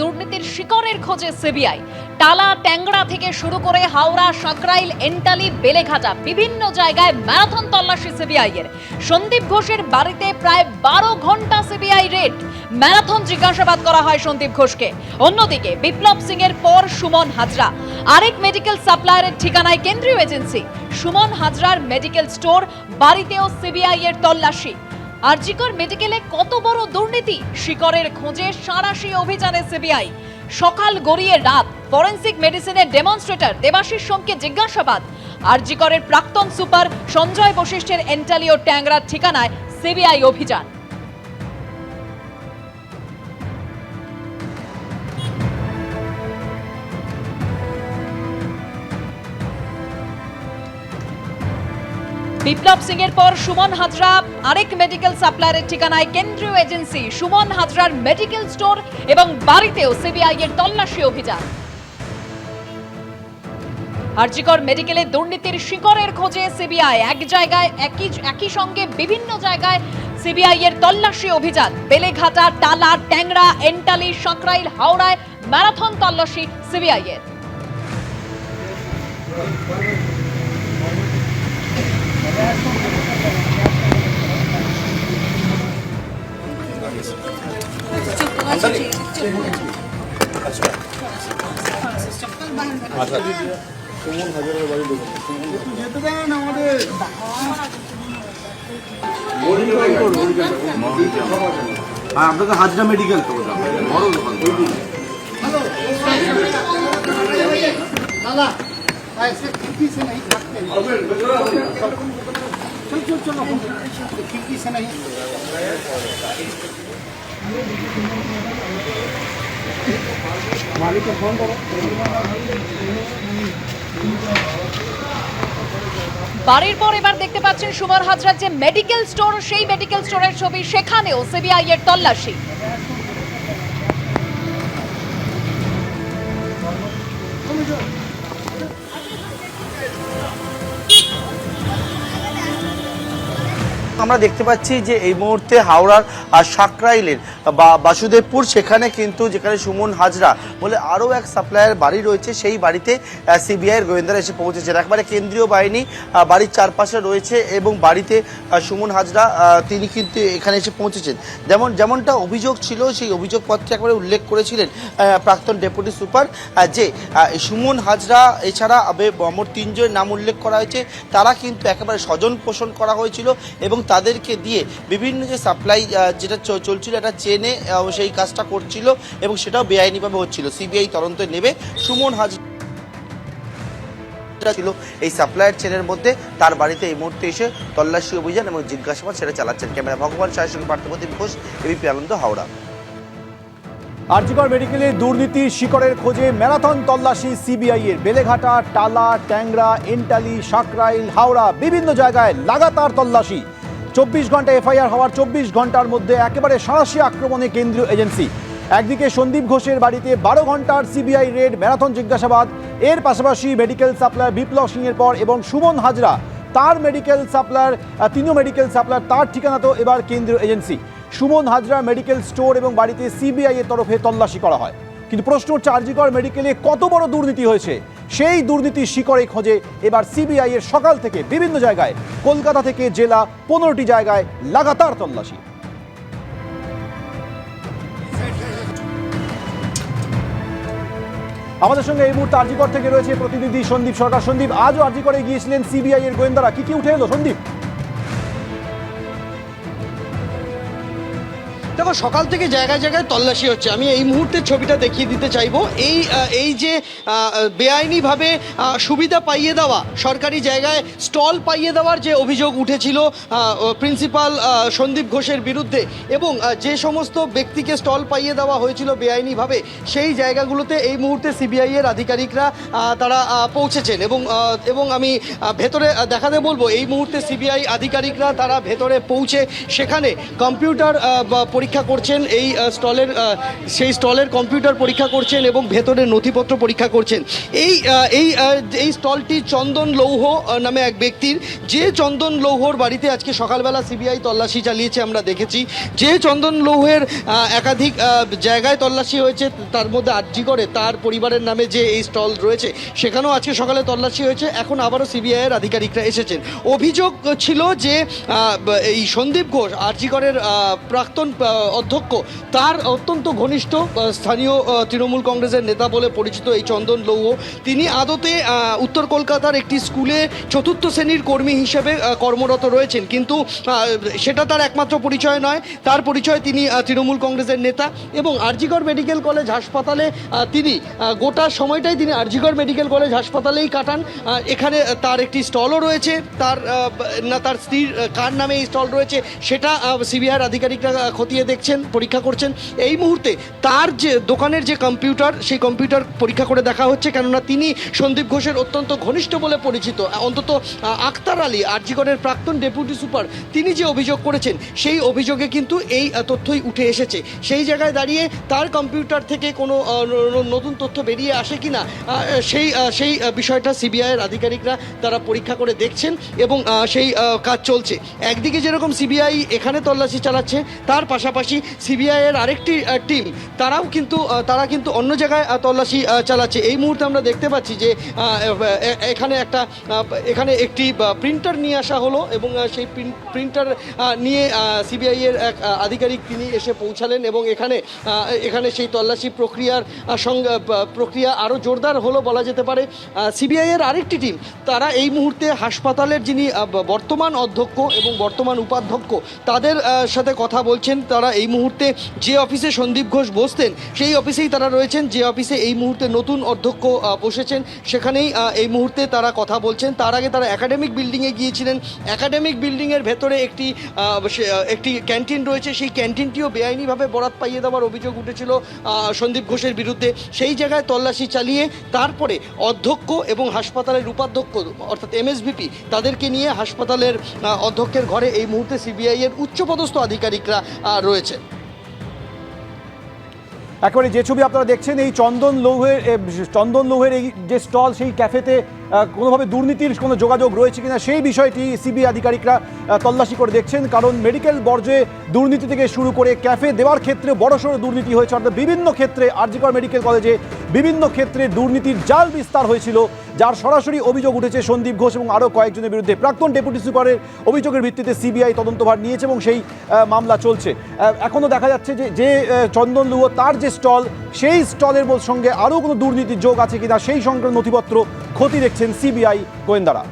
দুর্নীতির শিকড়ের খোঁজে সিবিআই। টালা ট্যাংরা থেকে শুরু করে হাওড়া, সাকরাইল, এন্টালি, বেলেঘাটা বিভিন্ন জায়গায় ম্যারাথন তল্লাশি সিবিআই এর। সন্দীপ ঘোষের বাড়িতে প্রায় 12 ঘন্টা সিবিআই রেড। ম্যারাথন জিজ্ঞাসাবাদ করা হয় সন্দীপ ঘোষকে। অন্যদিকে বিপ্লব সিং এর পর সুমন হাজরা, আরেক মেডিকেল সাপ্লায়ারের ঠিকানায় কেন্দ্রীয় এজেন্সি। সুমন হাজরার মেডিকেল স্টোর, বাড়িতেও সিবিআই এর তল্লাশি। আরজিকর মেডিকেলে কত বড় দুর্নীতি, শিকড়ের খোঁজে সাঁড়াশি অভিযানে সিবিআই। সকাল গড়িয়ে রাত ফরেন্সিক মেডিসিনের ডেমনস্ট্রেটর দেবাশিস সোমকে জিজ্ঞাসাবাদ। আরজিকরের প্রাক্তন সুপার সঞ্জয় বশিষ্ঠের এন্টালি ও ট্যাংরার ঠিকানায় সিবিআই অভিযান। বিপ্লব সিং এর পর সুমন হাজরা, আরেক মেডিকেল সাপ্লায়ারের ঠিকানায় কেন্দ্রীয় এজেন্সি। সুমন হাজরার মেডিকেল স্টোর এবং বাড়িতেও সিবিআই এর তল্লাশি অভিযান। আরজিকর মেডিকেলে দুর্নীতির শিকড়ের খোঁজে সিবিআই। এক জায়গায় একই সঙ্গে বিভিন্ন জায়গায় সিবিআই এর তল্লাশি অভিযান। বেলেঘাটা, টালা, ট্যাংরা, এন্টালি, সাকরাইল, হাওড়ায় ম্যারাথন তল্লাশি সিবিআই এর। আপনাদের হাজরা মেডিকেল তো বড় দোকান। বাড়ির পর এবার দেখতে পাচ্ছেন সুমন হাজরার যে মেডিকেল স্টোর, সেই মেডিকেল স্টোরের ছবি, সেখানেও সিবিআই এর তল্লাশি। আমরা দেখতে পাচ্ছি যে এই মুহূর্তে হাওড়ার সাকরাইলের বাসুদেবপুর, সেখানে কিন্তু যেখানে সুমন হাজরা বলে আরও এক সাপ্লায়ার বাড়ি রয়েছে, সেই বাড়িতে সিবিআইয়ের গোয়েন্দারা এসে পৌঁছেছেন। একবারে কেন্দ্রীয় বাহিনী বাড়ির চারপাশে রয়েছে এবং বাড়িতে সুমন হাজরা তিনি কিন্তু এখানে এসে পৌঁছেছেন। যেমনটা অভিযোগ ছিল, সেই অভিযোগপত্রে একবারে উল্লেখ করেছিলেন প্রাক্তন ডেপুটি সুপার যে সুমন হাজরা এছাড়া মোট 3 জনের নাম উল্লেখ করা হয়েছে। তারা কিন্তু একেবারে স্বজন পোষণ করা হয়েছিল এবং তাদেরকে দিয়ে বিভিন্ন যে সাপ্লাই যেটা চলছিল একটা চেনে সেই কাজটা করছিল এবং সেটাও বেআইনিভাবে হচ্ছিল। সিবিআই তদন্ত নেবে। সুমন হাজরা ছিল এই সাপ্লায়ার চেনের মধ্যে, তার বাড়িতে এই মুহূর্তে এসে তল্লাশি অভিযান এবং জিজ্ঞাসাবাদ সেটা চালাচ্ছেন। ক্যামেরা ভগবান সাহের সঙ্গে পার্থপতি ঘোষ, এবিপি আনন্দ, হাওড়া। আরজিকর মেডিকেলে দুর্নীতির শিকড়ের খোঁজে ম্যারাথন তল্লাশি সিবিআই এর। বেলেঘাটা, টালা, ট্যাংরা, এন্টালি, সাকরাইল, হাওড়া বিভিন্ন জায়গায় লাগাতার তল্লাশি। 24 ঘন্টা এফআইআর হওয়ার 24 ঘন্টার মধ্যে একেবারে সাঁড়াশি আক্রমণে কেন্দ্রীয় এজেন্সি। একদিকে সন্দীপ ঘোষের বাড়িতে 12 ঘন্টার সিবিআই রেড, ম্যারাথন জিজ্ঞাসাবাদ। এর পাশাপাশি মেডিকেল সাপ্লায়ার বিপ্লব সিং এর পর এবং সুমন হাজরা, তার মেডিকেল সাপ্লায়ার, তিনিও মেডিকেল সাপ্লায়ার, তার ঠিকানাতেও এবার কেন্দ্রীয় agency. Suman Hazra medical store এবং বাড়িতে সিবিআই এর তরফে তল্লাশি করা হয়। কিন্তু প্রশ্ন হচ্ছে আরজিকর মেডিকেলে কত বড় দুর্নীতি হয়েছে, সেই দুর্নীতির শিকড়ে খোঁজে এবার সিবিআই এর সকাল থেকে বিভিন্ন জায়গায়, কলকাতা থেকে জেলা 15টি জায়গায় লাগাতার তল্লাশি। আমাদের সঙ্গে এই মুহূর্তে আরজিকর থেকে রয়েছে প্রতিনিধি সন্দীপ সরকার। সন্দীপ, আজও আরজিকরে গিয়েছিলেন সিবিআই এর গোয়েন্দারা, কি উঠে এলো সন্দীপ? দেখো, সকাল থেকে জায়গায় জায়গায় তল্লাশি হচ্ছে। আমি এই মুহূর্তের ছবিটা দেখিয়ে দিতে চাইবো। এই যে বেআইনিভাবে সুবিধা পাইয়ে দেওয়া, সরকারি জায়গায় স্টল পাইয়ে দেওয়ার যে অভিযোগ উঠেছিল প্রিন্সিপাল সন্দীপ ঘোষের বিরুদ্ধে, এবং যে সমস্ত ব্যক্তিকে স্টল পাইয়ে দেওয়া হয়েছিল বেআইনিভাবে, সেই জায়গাগুলোতে এই মুহূর্তে সিবিআই এর আধিকারিকরা তারা পৌঁছেছেন। এবং আমি ভেতরে দেখাতে বলবো, এই মুহূর্তে সিবিআই আধিকারিকরা তারা ভেতরে পৌঁছে সেখানে কম্পিউটার পরীক্ষা পরীক্ষা করছেন, এই সেই স্টলের কম্পিউটার পরীক্ষা করছেন এবং ভেতরের নথিপত্র পরীক্ষা করছেন। এই স্টলটি চন্দন লৌহ নামে এক ব্যক্তির, যে চন্দন লৌহর বাড়িতে আজকে সকালবেলা সিবিআই তল্লাশি চালিয়েছে আমরা দেখেছি। যে চন্দন লৌহের একাধিক জায়গায় তল্লাশি হয়েছে, তার মধ্যে আরজি করে তার পরিবারের নামে যে এই স্টল রয়েছে সেখানেও আজকে সকালে তল্লাশি হয়েছে। এখন আবারও সিবিআইয়ের আধিকারিকরা এসেছেন। অভিযোগ ছিল যে এই সন্দীপ ঘোষ আরজি করের প্রাক্তন অধ্যক্ষ, তার অত্যন্ত ঘনিষ্ঠ স্থানীয় তৃণমূল কংগ্রেসের নেতা বলে পরিচিত এই চন্দন লৌহ, তিনি আদতে উত্তর কলকাতার একটি স্কুলে চতুর্থ শ্রেণীর কর্মী হিসেবে কর্মরত রয়েছেন, কিন্তু সেটা তার একমাত্র পরিচয় নয়। তার পরিচয় তিনি তৃণমূল কংগ্রেসের নেতা এবং আরজিকর মেডিকেল কলেজ হাসপাতালে তিনি গোটা সময়টাই তিনি আরজিকর মেডিকেল কলেজ হাসপাতালেই কাটান। এখানে তার একটি স্টলও রয়েছে, তার স্ত্রীর কার নামে এই স্টল রয়েছে সেটা সিবিআইয়ের আধিকারিকরা খতিয়ে দেখছেন, পরীক্ষা করছেন। এই মুহূর্তে তার যে দোকানের যে কম্পিউটার, সেই কম্পিউটার পরীক্ষা করে দেখা হচ্ছে, কেননা তিনি সন্দীপ ঘোষের অত্যন্ত ঘনিষ্ঠ বলে পরিচিত। অন্তত আক্তার আলী, আরজিকরের প্রাক্তন ডেপুটি সুপার, তিনি যে অভিযোগ করেছেন সেই অভিযোগে কিন্তু এই তথ্যই উঠে এসেছে। সেই জায়গায় দাঁড়িয়ে তার কম্পিউটার থেকে কোনো নতুন তথ্য বেরিয়ে আসে কিনা সেই বিষয়টা সিবিআইয়ের আধিকারিকরা তারা পরীক্ষা করে দেখছেন এবং সেই কাজ চলছে। একদিকে যেরকম সিবিআই এখানে তল্লাশি চালাচ্ছে, তার পাশাপাশি সিবিআইয়ের আরেকটি টিম তারা কিন্তু অন্য জায়গায় তল্লাশি চালাচ্ছে। এই মুহূর্তে আমরা দেখতে পাচ্ছি যে এখানে একটি প্রিন্টার নিয়ে আসা হলো এবং সেই প্রিন্টার নিয়ে সিবিআইয়ের এক আধিকারিক তিনি এসে পৌঁছালেন এবং এখানে সেই তল্লাশি প্রক্রিয়া আরও জোরদার হলো বলা যেতে পারে। সিবিআইয়ের আরেকটি টিম, তারা এই মুহূর্তে হাসপাতালের যিনি বর্তমান অধ্যক্ষ এবং বর্তমান উপাধ্যক্ষ তাদের সাথে কথা বলছেন। তারা এই মুহূর্তে যে অফিসে সন্দীপ ঘোষ বসতেন সেই অফিসেই তারা রয়েছেন, যে অফিসে এই মুহূর্তে নতুন অধ্যক্ষ বসেছেন সেখানেই এই মুহূর্তে তারা কথা বলছেন। তার আগে তারা একাডেমিক বিল্ডিংয়ে গিয়েছিলেন। একাডেমিক বিল্ডিংয়ের ভেতরে একটি ক্যান্টিন রয়েছে, সেই ক্যান্টিনটিও বেআইনিভাবে বরাত পাইয়ে দেওয়ার অভিযোগ উঠেছিল সন্দীপ ঘোষের বিরুদ্ধে। সেই জায়গায় তল্লাশি চালিয়ে তারপরে অধ্যক্ষ এবং হাসপাতালের উপাধ্যক্ষ অর্থাৎ এমএসভিপি তাদেরকে নিয়ে হাসপাতালের অধ্যক্ষের ঘরে এই মুহূর্তে সিবিআইয়ের উচ্চপদস্থ আধিকারিকরা রয়েছে। একেবারে যে ছবি আপনারা দেখছেন, এই চন্দন লৌহের এই যে স্টল, সেই ক্যাফেতে কোনোভাবে দুর্নীতির কোনো যোগাযোগ রয়েছে কিনা সেই বিষয়টি সিবিআই আধিকারিকরা তল্লাশি করে দেখছেন। কারণ মেডিকেল বর্জ্যে দুর্নীতি থেকে শুরু করে ক্যাফে দেওয়ার ক্ষেত্রে বড়সড় দুর্নীতি হয়েছে, অর্থাৎ বিভিন্ন ক্ষেত্রে আরজিকর মেডিকেল কলেজে বিভিন্ন ক্ষেত্রে দুর্নীতির জাল বিস্তার হয়েছিল, যার সরাসরি অভিযোগ উঠেছে সন্দীপ ঘোষ এবং আরও কয়েকজনের বিরুদ্ধে। প্রাক্তন ডেপুটি সুপারের অভিযোগের ভিত্তিতে সিবিআই তদন্তভার নিয়েছে এবং সেই মামলা চলছে। এখনও দেখা যাচ্ছে যে চন্দন লৌহ তার যে স্টল, সেই স্টলের সঙ্গে আরও কোনো দুর্নীতির যোগ আছে কিনা সেই সংক্রান্ত নথিপত্র খতিয়ে দেখছেন সিবিআই গোয়েন্দারা।